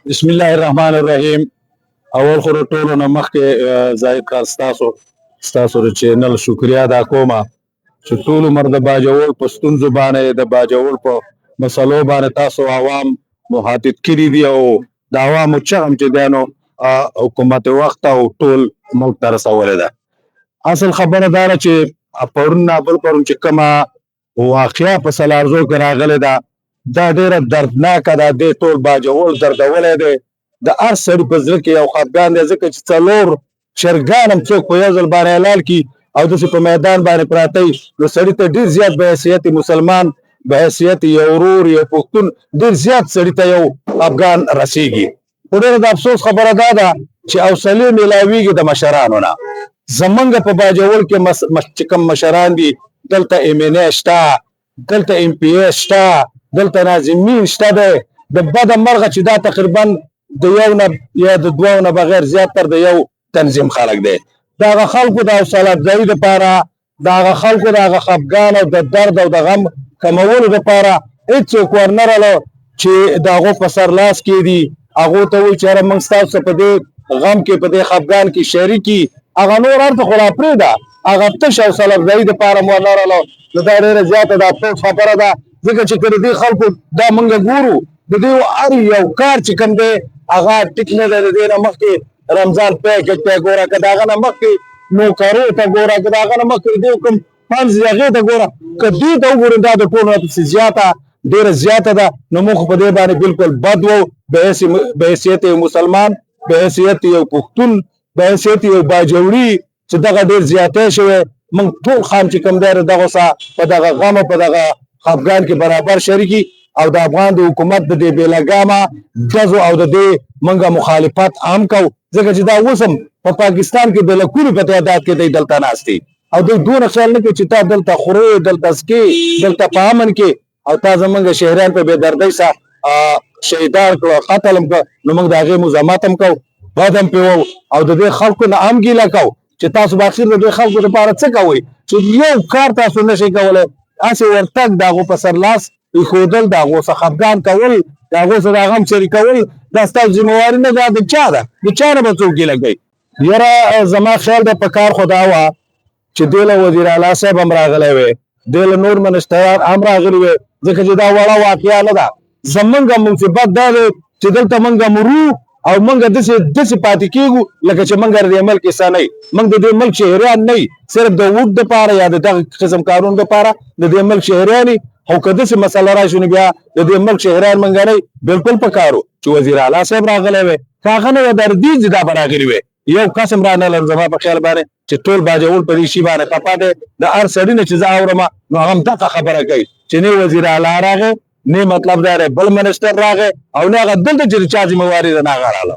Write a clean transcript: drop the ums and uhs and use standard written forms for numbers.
بسم الله الرحمن الرحیم. اول خو ټولو نه مخکې زاهد خان ستاسو د چینل شکریا ادا کوم چې ټول عمر د باجوړ په ستونزو باندې د باجوړ په مسلو باندې تاسو عوام محاطب کړي دي او د عوامو چغم چې دی نو حکومت وخت او ټول ملک ته رسولې ده. اصل خبره دا ده چې پرون نه بل پرون چې کومه واقعه په سلارزو کې راغلې ده دا ډیره دردناکه ده. دې ټول باجوړ دردولی دی. د هر سړي په زړه کې یو خفګان دی ځکه چې څلور چرګان هم څوک په یو ځل باندې حلال کي او داسې په میدان باندې پراته وي نو سړي ته ډېر زیات په حیثیت مسلمان په حیثیت یو ورور یو پښتون ډېر زیات سړي ته یو افغان رسیږي. خو ډېره د افسوس خبره دا ده چې حوصلې میلاویږي د مشرانو نه. زمونږ په باجوړ کې چې کوم مشران دي دلته ایم این اے شته، دلته ایم پی اے شته، دلته ناظمین شته دی. د بده مرغه چې دا تقریبا د یو نه یا د دوو نه بغیر زیاتر د یو تنظیم خلک دی. د هغه خلکو د حوصله افزایي دپاره د هغه خلکو د هغه خفګان او د درد او د غم کمولو دپاره هېڅوک ورنه رالو چې د هغو په سر لاس کېږدي، هغو ته وایي چې یاره موږ ستاسو په دې غم کې په دې خفګان کې شریک یي. هغه نور هر څه خو لا پرېږده، هغه تش حوصله افزایي دپاره مو ورنه رالو. نو دا ډېره زیاته د افسوس خبره ده ځکه چې که د دې خلکو دا موږ ګورو د دې هر یو کار چې کوم دی هغه ټیک نه دی. د دې نه مخکې رمضان پیکج ته ګوره، که د هغه نه مخکې نوکرو ته ګوره، که د هغه نه مخکې د کوم طنز دی هغې ته ګوره، که دې ته وګورو دا د ټولو نه پسې زیاته ډېره زیاته ده. نو موږ په دې باندې بالکل بد وو په حیثیت یو مسلمان، په حیثیت یو پښتون، په حیثیت یو باجوړي چې دغه ډېر زیاتی شوی. موږ ټول خام چې کوم دی د دغو سره په دغه غم او په دغه خفګان کې برابر شریکي او د افغان د حکومت د دې بېلګامه ډزو او د دې موږ مخالفت هم کوو ځکه چې دا اوس هم په پاکستان کې د لکونو په تعداد کې دی دلته ناست دي او دوی دونه خیال نه کوي چې تا دلته خورې، دلته څکې، دلته په امن کې او تا زموږ شهریان په بېدردۍ سره شهیدان کړو، قتل هم کړو. نو موږ د هغې مزاحمت هم کوو، بد هم پرې وو او د دې خلکو نه هم ګیله کوو چې تاسو به اخر د دې خلکو لپاره څه کوئ چې یو کار تاسو نشئ کولی. هسې ورتګ د هغو په سر لاس ایښودل، د هغو څخه خفګان کول، د هغو سره د غم شریکول دا ستاسو ذمهواري نه ده. د چا ده؟ د چا نه به څوک ګیله کوي؟ یاره زما خیال دی په کار خو دا وه چې دې له وزیر اعلی صاحب هم راغلی وی، دې له نور منسټران هم راغلي وی ځکه چې دا وړه واقعه نه ده. زمونږ مصیبت دا دی چې دلته موږ مرو او موږ داسې پاتې کېږو لکه چې موږ د دې ملک حصه نه یو. موږ د دې ملک شهریان نه یو، صرف د ووټ دپاره یا د دغه قسم کارونو دپاره د دې ملک شهریان یو. او که داسې مسله راشي نو بیا د دې ملک شهریان موږ نه یو. بلکل په کار و چې وزیر اعلی صاحب راغلی وی، که هغه نه وی د ردیځ دا به راغلي وی. یو قسم را نه لرم زما په خیال باندې چې ټول باجوړ په دې شي باندې خفه دی. د هر سړي نه چې زه اورم نو هغه هم دغه خبره کوي چې نه وزیر اعلی راغی، نه مطلب دا دی بل منسټر راغی او نه هغه دلته چې د چا ذمهواري ده نه هغه راغله.